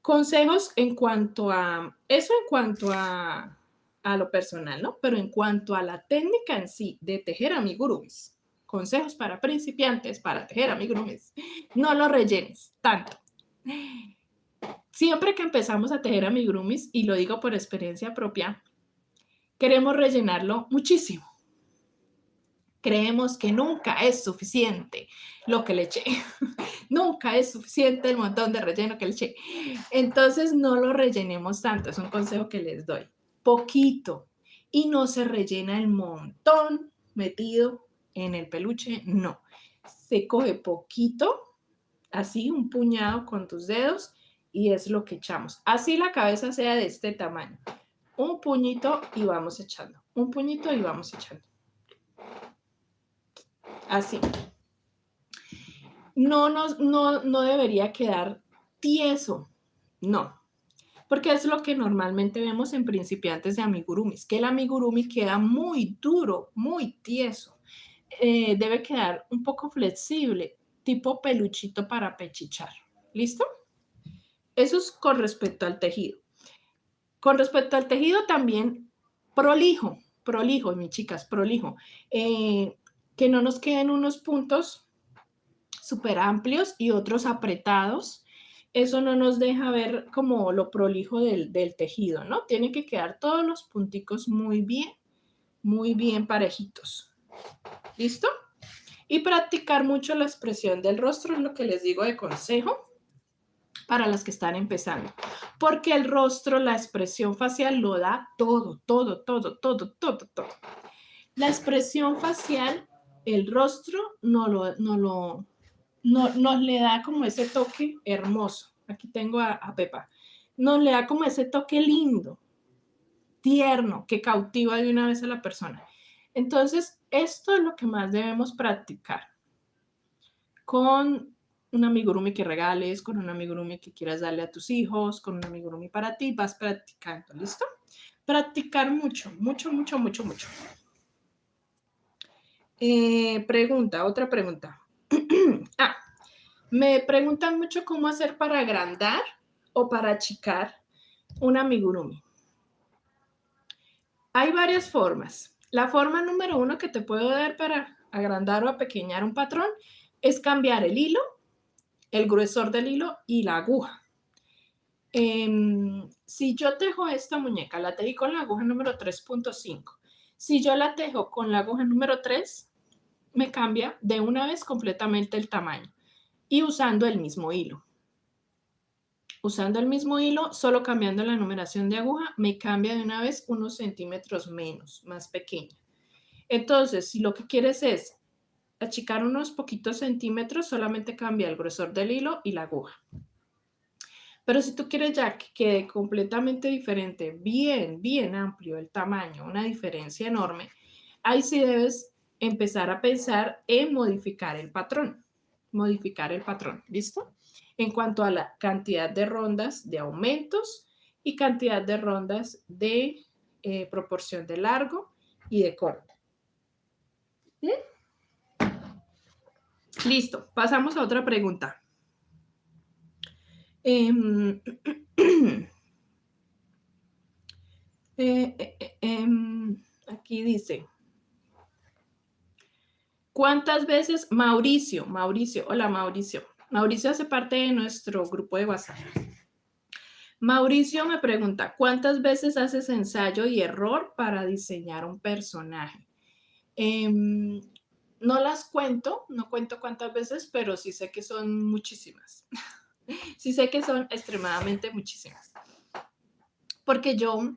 Consejos en cuanto a, eso en cuanto a lo personal, ¿no? Pero en cuanto a la técnica en sí de tejer amigurumis, consejos para principiantes para tejer amigurumis, no lo rellenes tanto. Siempre que empezamos a tejer amigurumis, y lo digo por experiencia propia, queremos rellenarlo muchísimo. Creemos que nunca es suficiente lo que le eché. Nunca es suficiente el montón de relleno que le eché. Entonces no lo rellenemos tanto, es un consejo que les doy. Poquito. Y no se rellena el montón metido en el peluche, no. Se coge poquito, así un puñado con tus dedos, y es lo que echamos. Así la cabeza sea de este tamaño. Un puñito y vamos echando. Un puñito y vamos echando. Así. No debería quedar tieso. No. Porque es lo que normalmente vemos en principiantes de amigurumis, que el amigurumi queda muy duro, muy tieso. Debe quedar un poco flexible, tipo peluchito para pechichar. ¿Listo? Eso es con respecto al tejido. Con respecto al tejido también prolijo, mis chicas, prolijo. Que no nos queden unos puntos súper amplios y otros apretados. Eso no nos deja ver como lo prolijo del tejido, ¿no? Tienen que quedar todos los punticos muy bien parejitos. ¿Listo? Y practicar mucho la expresión del rostro es lo que les digo de consejo para las que están empezando. Porque el rostro, la expresión facial lo da todo, todo, todo, todo, todo, todo. La expresión facial, el rostro, nos le da como ese toque hermoso. Aquí tengo a Pepa. Nos le da como ese toque lindo, tierno, que cautiva de una vez a la persona. Entonces, esto es lo que más debemos practicar. Con un amigurumi que regales, con un amigurumi que quieras darle a tus hijos, con un amigurumi para ti, vas practicando, ¿listo? Practicar mucho, mucho, mucho, mucho, mucho. Otra pregunta. Me preguntan mucho cómo hacer para agrandar o para achicar un amigurumi. Hay varias formas. La forma número 1 que te puedo dar para agrandar o apequeñar un patrón es cambiar el hilo, el gruesor del hilo y la aguja. Si yo tejo esta muñeca, la tejí con la aguja número 3.5. Si yo la tejo con la aguja número 3, me cambia de una vez completamente el tamaño y usando el mismo hilo. Usando el mismo hilo, solo cambiando la numeración de aguja, me cambia de una vez unos centímetros menos, más pequeña. Entonces, si lo que quieres es achicar unos poquitos centímetros, solamente cambia el grosor del hilo y la aguja. Pero si tú quieres ya que quede completamente diferente, bien, bien amplio el tamaño, una diferencia enorme, ahí sí debes empezar a pensar en modificar el patrón. Modificar el patrón, ¿listo? En cuanto a la cantidad de rondas de aumentos y cantidad de rondas de proporción de largo y de corte. ¿Sí? Listo, pasamos a otra pregunta. Aquí dice, ¿cuántas veces Mauricio, hola Mauricio, Mauricio hace parte de nuestro grupo de WhatsApp. Mauricio me pregunta, ¿cuántas veces haces ensayo y error para diseñar un personaje? No las cuento, no cuento cuántas veces, pero sí sé que son muchísimas. Sí sé que son extremadamente muchísimas. Porque yo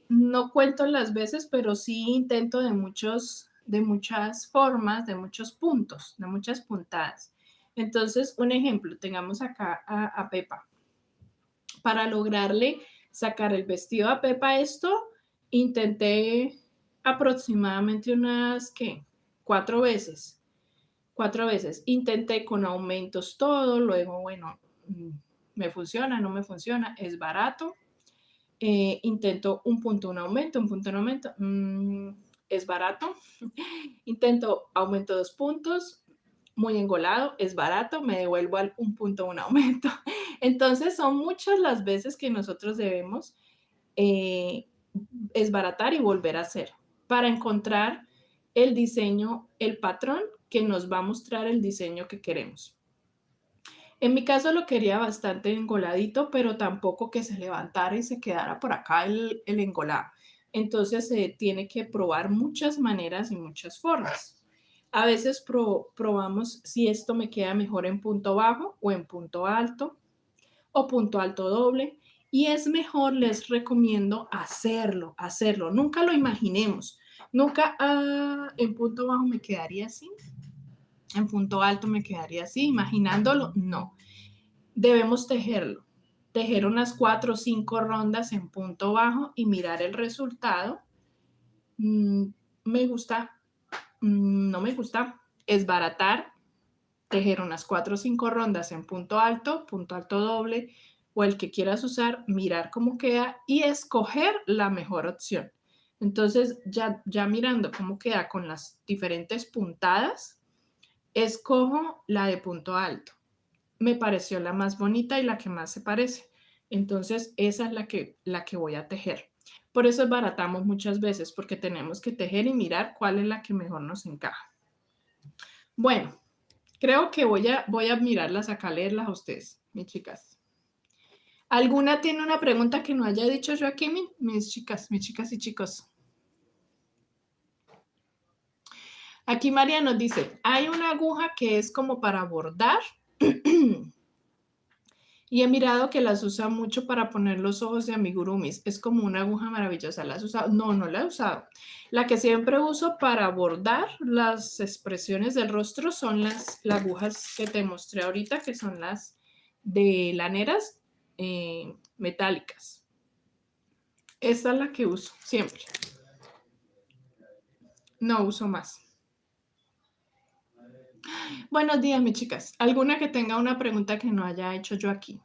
no cuento las veces, pero sí intento de muchas formas, de muchos puntos, de muchas puntadas. Entonces, un ejemplo, tengamos acá a Pepa. Para lograrle sacar el vestido a Pepa esto, intenté aproximadamente unas, ¿qué? 4 veces. 4 veces. Intenté con aumentos todo, luego, bueno, me funciona, no me funciona, es barato. Intento un punto, un aumento, es barato. Intento aumento 2 puntos, muy engolado, es barato, me devuelvo al un punto, un aumento. Entonces son muchas las veces que nosotros debemos esbaratar y volver a hacer para encontrar el diseño, el patrón que nos va a mostrar el diseño que queremos. En mi caso lo quería bastante engoladito, pero tampoco que se levantara y se quedara por acá el engolado. Entonces se tiene que probar muchas maneras y muchas formas. A veces probamos si esto me queda mejor en punto bajo o en punto alto o punto alto doble. Y es mejor, les recomiendo hacerlo. Nunca lo imaginemos. Nunca en punto bajo me quedaría así. En punto alto me quedaría así. Imaginándolo, no. Debemos tejerlo. Tejer unas 4 o 5 rondas en punto bajo y mirar el resultado. Me gusta, no me gusta. Esbaratar, tejer unas 4 o 5 rondas en punto alto doble o el que quieras usar, mirar cómo queda y escoger la mejor opción. Entonces, ya mirando cómo queda con las diferentes puntadas, escojo la de punto alto. Me pareció la más bonita y la que más se parece. Entonces, esa es la que voy a tejer. Por eso esbaratamos muchas veces, porque tenemos que tejer y mirar cuál es la que mejor nos encaja. Bueno, creo que voy a mirarlas acá, leerlas a ustedes, mis chicas. ¿Alguna tiene una pregunta que no haya dicho yo aquí, mis chicas y chicos? Aquí María nos dice, hay una aguja que es como para bordar y he mirado que las usa mucho para poner los ojos de amigurumis. Es como una aguja maravillosa. ¿La has usado? No, no la he usado. La que siempre uso para bordar las expresiones del rostro son las agujas que te mostré ahorita, que son las de laneras metálicas. Esta es la que uso siempre. No uso más. Buenos días, mis chicas. ¿Alguna que tenga una pregunta que no haya hecho yo aquí?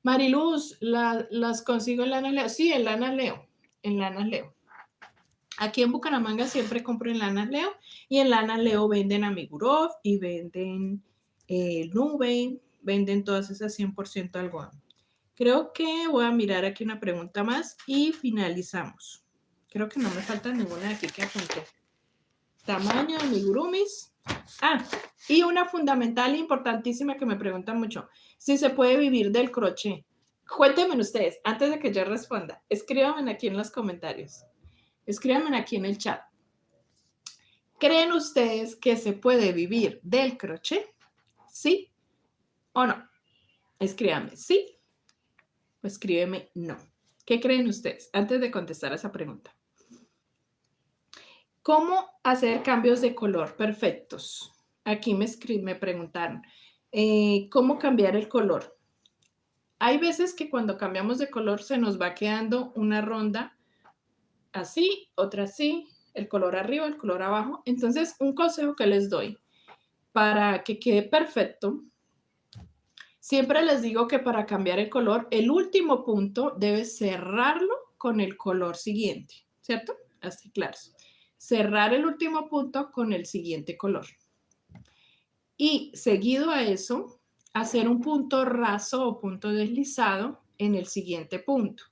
Mariluz, las consigo en Lana Leo. Sí, en Lana Leo. En Lana Leo. Aquí en Bucaramanga siempre compro en Lana Leo. Y en Lana Leo venden Amigurov y venden Nube. Venden todas esas 100% algodón. Creo que voy a mirar aquí una pregunta más y finalizamos. Creo que no me falta ninguna de aquí que apunté. Tamaño, amigurumis. Ah, y una fundamental e importantísima que me preguntan mucho. Si se puede vivir del crochet. Cuéntenme ustedes, antes de que yo responda. Escríbanme aquí en los comentarios. Escríbanme aquí en el chat. ¿Creen ustedes que se puede vivir del crochet? ¿Sí o no? Escríbanme sí o escríbeme no. ¿Qué creen ustedes antes de contestar a esa pregunta? ¿Cómo hacer cambios de color perfectos? Aquí me preguntaron, ¿cómo cambiar el color? Hay veces que cuando cambiamos de color se nos va quedando una ronda así, otra así, el color arriba, el color abajo. Entonces, un consejo que les doy para que quede perfecto, siempre les digo que para cambiar el color, el último punto debes cerrarlo con el color siguiente, ¿cierto? Así, claro. Cerrar el último punto con el siguiente color. Y seguido a eso, hacer un punto raso o punto deslizado en el siguiente punto.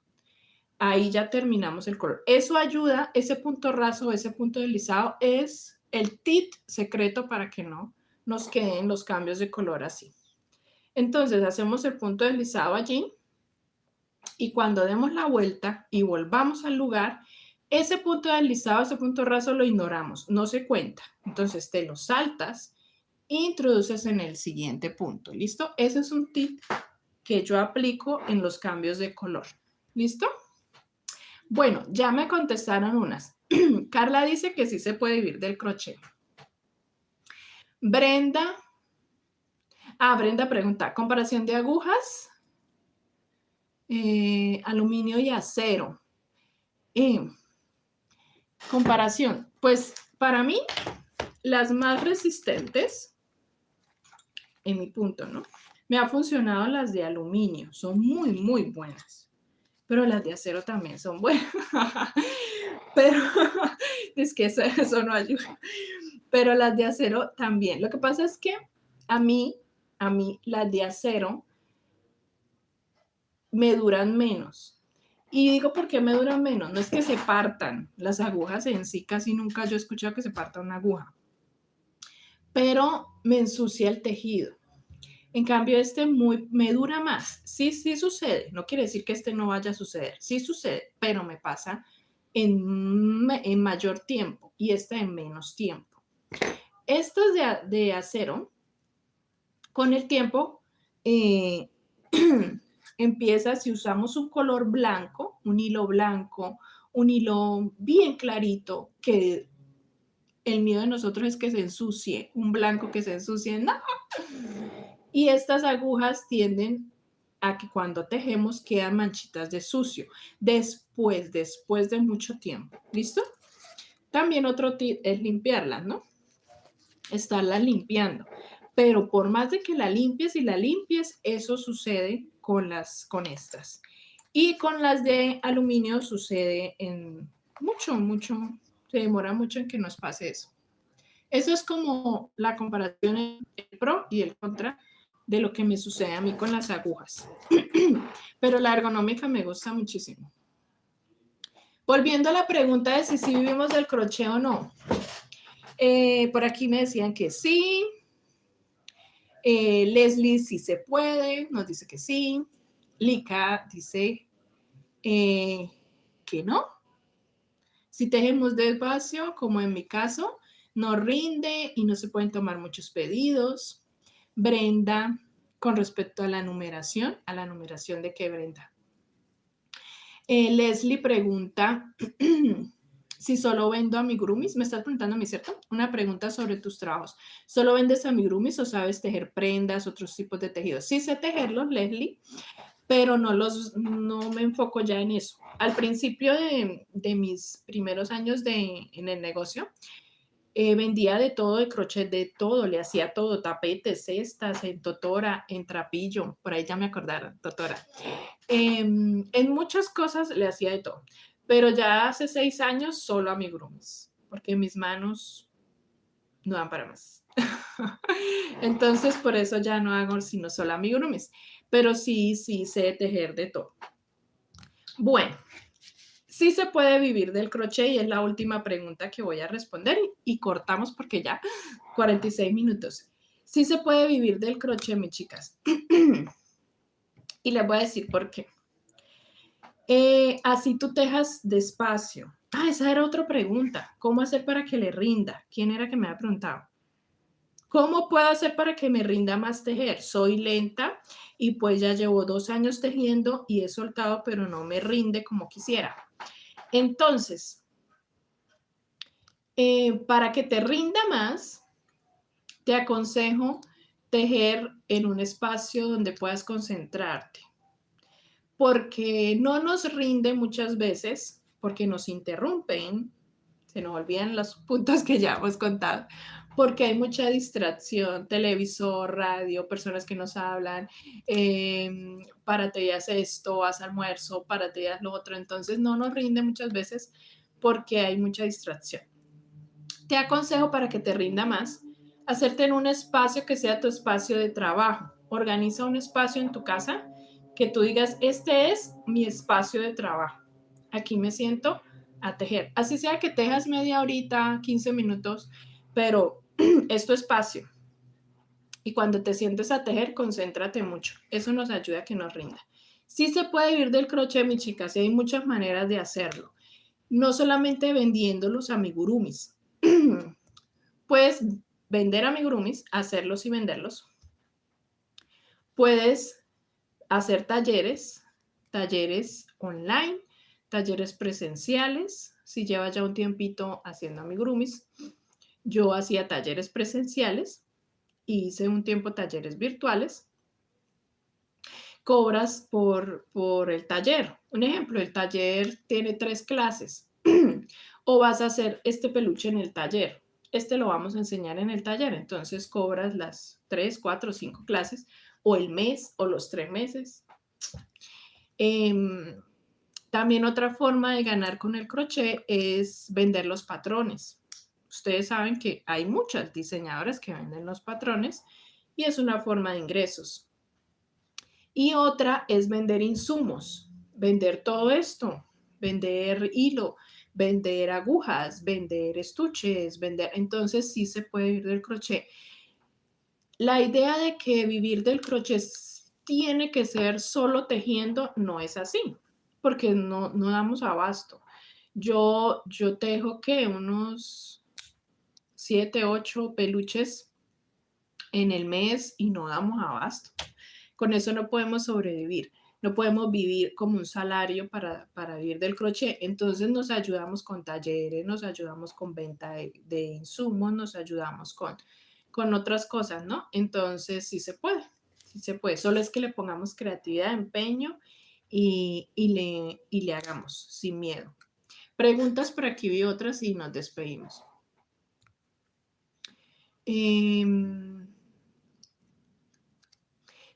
Ahí ya terminamos el color. Eso ayuda, ese punto raso, ese punto deslizado es el tip secreto para que no nos queden los cambios de color así. Entonces hacemos el punto deslizado allí y cuando demos la vuelta y volvamos al lugar, ese punto deslizado, ese punto raso lo ignoramos, no se cuenta. Entonces te lo saltas e introduces en el siguiente punto. ¿Listo? Ese es un tip que yo aplico en los cambios de color. ¿Listo? Bueno, ya me contestaron unas. Carla dice que sí se puede vivir del crochet. Brenda pregunta, ¿comparación de agujas? Aluminio y acero. Comparación, pues para mí las más resistentes, en mi punto, ¿no? Me ha funcionado las de aluminio, son muy, muy buenas. Pero las de acero también son buenas. Pero es que eso no ayuda. Pero las de acero también. Lo que pasa es que a mí las de acero me duran menos. Y digo, ¿por qué me duran menos? No es que se partan. Las agujas en sí casi nunca yo he escuchado que se parta una aguja. Pero me ensucia el tejido. En cambio, me dura más. Sí, sí sucede. No quiere decir que este no vaya a suceder. Sí sucede, pero me pasa en mayor tiempo y esta en menos tiempo. Estas de acero, con el tiempo, empieza, si usamos un color blanco, un hilo bien clarito, que el miedo de nosotros es que se ensucie, un blanco que se ensucie, no. Y estas agujas tienden a que cuando tejemos quedan manchitas de sucio, después de mucho tiempo, ¿listo? También otro tip es limpiarlas, ¿no? Estarlas limpiando. Pero por más de que la limpies y la limpies, eso sucede con estas. Y con las de aluminio sucede en mucho, se demora mucho en que nos pase eso. Eso es como la comparación entre el pro y el contra de lo que me sucede a mí con las agujas. Pero la ergonómica me gusta muchísimo. Volviendo a la pregunta de si vivimos del crochet o no. Por aquí me decían que sí. Leslie sí se puede, nos dice que sí. Lika dice que no. Si tejemos despacio, como en mi caso, no rinde y no se pueden tomar muchos pedidos. Brenda, con respecto a la numeración de qué, Brenda. Leslie pregunta si solo vendo amigurumis. Me estás preguntando a mí, ¿cierto? Una pregunta sobre tus trabajos. ¿Solo vendes amigurumis o sabes tejer prendas, otros tipos de tejidos? Sí sé tejerlos, Leslie, pero no me enfoco ya en eso. Al principio de mis primeros años en el negocio, vendía de todo, de crochet, de todo, le hacía todo, tapetes, cestas, en totora, en trapillo, por ahí ya me acordaron, totora. En muchas cosas le hacía de todo, pero ya hace 6 años solo amigurumis, porque mis manos no dan para más. Entonces, por eso ya no hago sino solo amigurumis, pero sí sé tejer de todo. Bueno, sí se puede vivir del crochet y es la última pregunta que voy a responder y cortamos porque ya 46 minutos. Sí se puede vivir del crochet, mis chicas. Y les voy a decir por qué. Así tú tejas despacio. Esa era otra pregunta. ¿Cómo hacer para que le rinda? ¿Quién era que me había preguntado? ¿Cómo puedo hacer para que me rinda más tejer? Soy lenta y pues ya llevo 2 años tejiendo y he soltado, pero no me rinde como quisiera. Entonces, para que te rinda más, te aconsejo tejer en un espacio donde puedas concentrarte. Porque no nos rinde muchas veces, porque nos interrumpen, se nos olvidan los puntos que ya hemos contado, porque hay mucha distracción, televisor, radio, personas que nos hablan, párate y haz esto, haz almuerzo, párate y haz lo otro. Entonces no nos rinde muchas veces porque hay mucha distracción. Te aconsejo para que te rinda más, hacerte en un espacio que sea tu espacio de trabajo. Organiza un espacio en tu casa que tú digas, este es mi espacio de trabajo. Aquí me siento a tejer. Así sea que tejas media horita, 15 minutos, pero es tu espacio. Y cuando te sientes a tejer, concéntrate mucho. Eso nos ayuda a que nos rinda. Sí se puede vivir del crochet, mis chicas, y hay muchas maneras de hacerlo. No solamente vendiendo los amigurumis. Puedes vender amigurumis, hacerlos y venderlos. Puedes hacer talleres online, talleres presenciales. Si llevas ya un tiempito haciendo amigurumis, yo hacía talleres presenciales y hice un tiempo talleres virtuales. Cobras por el taller. Un ejemplo, el taller tiene 3 clases. O vas a hacer este peluche en el taller. Este lo vamos a enseñar en el taller. Entonces cobras las 3, 4, 5 clases o el mes o los 3 meses. También otra forma de ganar con el crochet es vender los patrones. Ustedes saben que hay muchas diseñadoras que venden los patrones y es una forma de ingresos. Y otra es vender insumos, vender todo esto, vender hilo, vender agujas, vender estuches, vender. Entonces sí se puede vivir del crochet. La idea de que vivir del crochet tiene que ser solo tejiendo no es así, porque no damos abasto. Yo tejo que unos 7, 8 peluches en el mes y no damos abasto. Con eso no podemos sobrevivir, no podemos vivir como un salario para vivir del crochet. Entonces nos ayudamos con talleres, nos ayudamos con venta de insumos, nos ayudamos con otras cosas, ¿no? Entonces sí se puede. Solo es que le pongamos creatividad, empeño y le hagamos sin miedo. Preguntas por aquí vi otras y nos despedimos.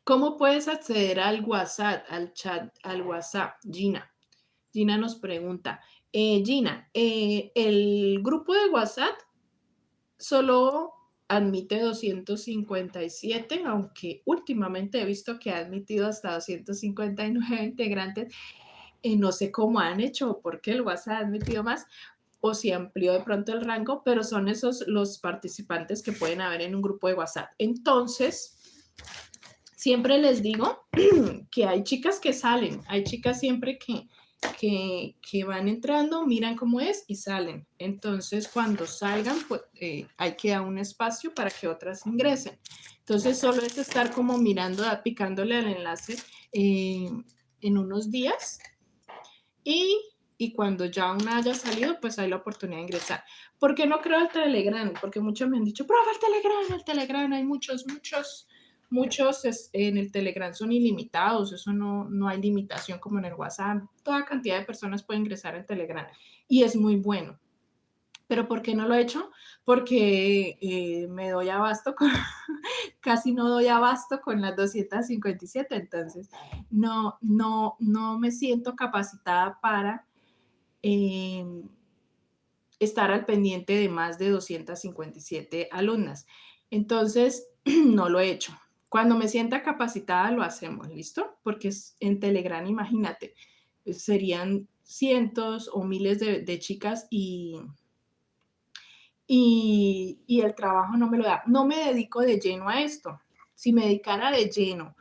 ¿Cómo puedes acceder al WhatsApp, al chat, al WhatsApp? Gina nos pregunta. Gina, el grupo de WhatsApp solo admite 257, aunque últimamente he visto que ha admitido hasta 259 integrantes. No sé cómo han hecho o por qué el WhatsApp ha admitido más o si amplió de pronto el rango, pero son esos los participantes que pueden haber en un grupo de WhatsApp. Entonces, siempre les digo que hay chicas que salen, hay chicas siempre que van entrando, miran cómo es y salen. Entonces, cuando salgan, pues, hay que dar un espacio para que otras ingresen. Entonces, solo es estar como mirando, picándole al enlace en unos días y cuando ya una haya salido, pues hay la oportunidad de ingresar. ¿Por qué no creo el Telegram? Porque muchos me han dicho, prueba el Telegram, hay muchos en el Telegram son ilimitados, eso no hay limitación como en el WhatsApp, toda cantidad de personas puede ingresar en Telegram y es muy bueno. ¿Pero por qué no lo he hecho? Porque me doy abasto con, casi no doy abasto con las 257, entonces no me siento capacitada para estar al pendiente de más de 257 alumnas. Entonces, no lo he hecho. Cuando me sienta capacitada lo hacemos, ¿listo? Porque es en Telegram, imagínate, serían cientos o miles de chicas y el trabajo no me lo da. No me dedico de lleno a esto. Si me dedicara de lleno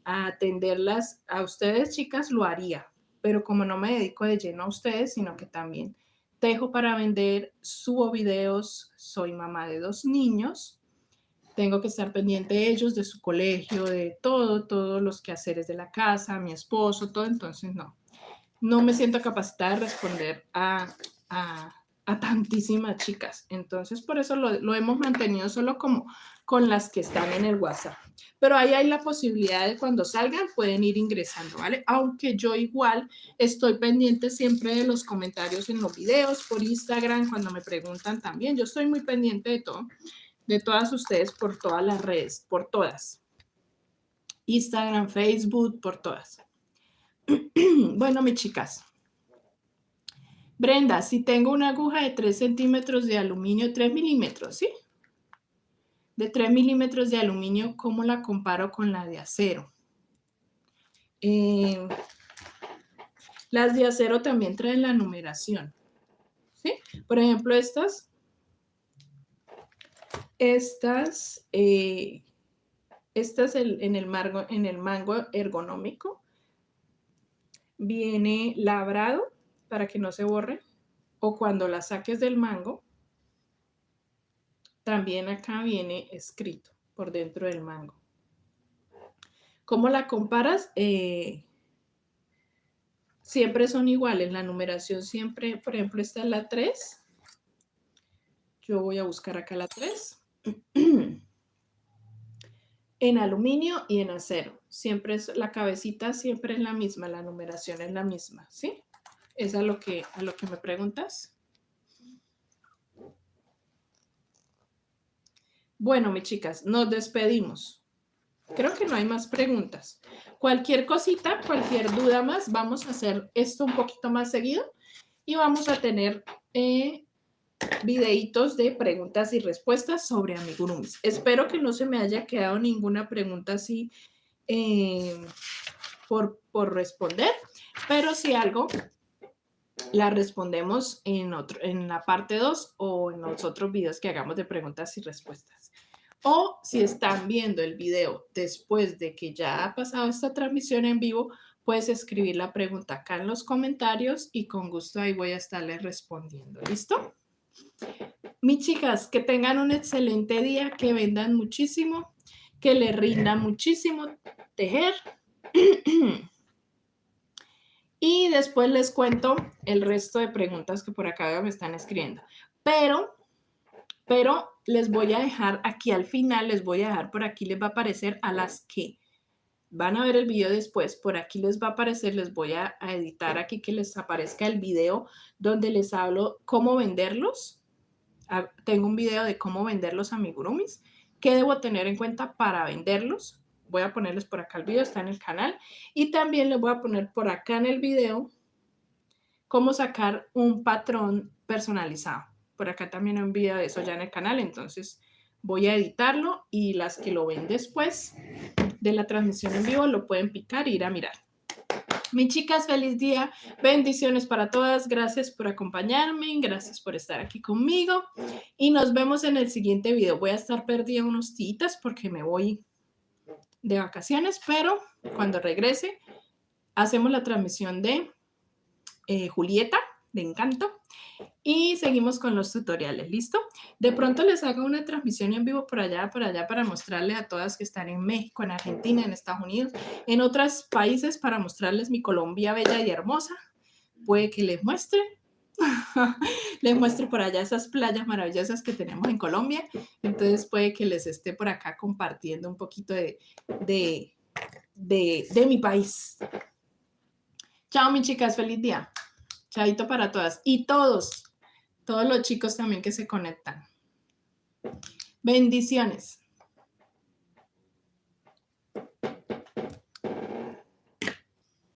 a atenderlas a ustedes, chicas, lo haría. Pero como no me dedico de lleno a ustedes, sino que también tejo para vender, subo videos, soy mamá de 2 niños, tengo que estar pendiente de ellos, de su colegio, de todos los quehaceres de la casa, mi esposo, todo, entonces no me siento capacitada de responder a tantísimas chicas. Entonces, por eso lo hemos mantenido solo como con las que están en el WhatsApp. Pero ahí hay la posibilidad de cuando salgan pueden ir ingresando, ¿vale? Aunque yo igual estoy pendiente siempre de los comentarios en los videos, por Instagram, cuando me preguntan también. Yo estoy muy pendiente de todo, de todas ustedes por todas las redes, por todas. Instagram, Facebook, por todas. Bueno, mis chicas. Brenda, si tengo una aguja de 3 centímetros de aluminio, 3 milímetros, ¿sí? De 3 milímetros de aluminio, ¿cómo la comparo con la de acero? Las de acero también traen la numeración, ¿sí? Por ejemplo, estas en el mango ergonómico viene labrado para que no se borre, o cuando la saques del mango, también acá viene escrito por dentro del mango. ¿Cómo la comparas? Siempre son iguales, la numeración siempre, por ejemplo, esta es la 3. Yo voy a buscar acá la 3. En aluminio y en acero. Siempre es la cabecita, siempre es la misma, la numeración es la misma, ¿sí? ¿Es a lo que me preguntas? Bueno, mis chicas, nos despedimos. Creo que no hay más preguntas. Cualquier cosita, cualquier duda más, vamos a hacer esto un poquito más seguido y vamos a tener videitos de preguntas y respuestas sobre amigurumis. Espero que no se me haya quedado ninguna pregunta así por responder, pero si algo, la respondemos en la parte 2 o en los otros videos que hagamos de preguntas y respuestas. O si están viendo el video después de que ya ha pasado esta transmisión en vivo, puedes escribir la pregunta acá en los comentarios y con gusto ahí voy a estarles respondiendo. ¿Listo? Mis chicas, que tengan un excelente día, que vendan muchísimo, que les rinda muchísimo tejer. Y después les cuento el resto de preguntas que por acá me están escribiendo. Pero les voy a dejar aquí al final, les voy a dejar por aquí, les va a aparecer a las que van a ver el video después, por aquí les va a aparecer, les voy a editar aquí que les aparezca el video donde les hablo cómo venderlos. Tengo un video de cómo vender los amigurumis, qué debo tener en cuenta para venderlos. Voy a ponerles por acá el video, está en el canal. Y también les voy a poner por acá en el video cómo sacar un patrón personalizado. Por acá también hay un video de eso ya en el canal, entonces voy a editarlo y las que lo ven después de la transmisión en vivo lo pueden picar e ir a mirar. Mis chicas, feliz día, bendiciones para todas, gracias por acompañarme, gracias por estar aquí conmigo y nos vemos en el siguiente video. Voy a estar perdida unos días porque me voy de vacaciones, pero cuando regrese hacemos la transmisión de Julieta, de Encanto. Y seguimos con los tutoriales, ¿listo? De pronto les hago una transmisión en vivo por allá, para mostrarles a todas que están en México, en Argentina, en Estados Unidos, en otros países, para mostrarles mi Colombia bella y hermosa. Puede que les muestre. Les muestre por allá esas playas maravillosas que tenemos en Colombia. Entonces puede que les esté por acá compartiendo un poquito de mi país. Chao, mis chicas, feliz día. Chaito para todas. Y todos los chicos también que se conectan. Bendiciones.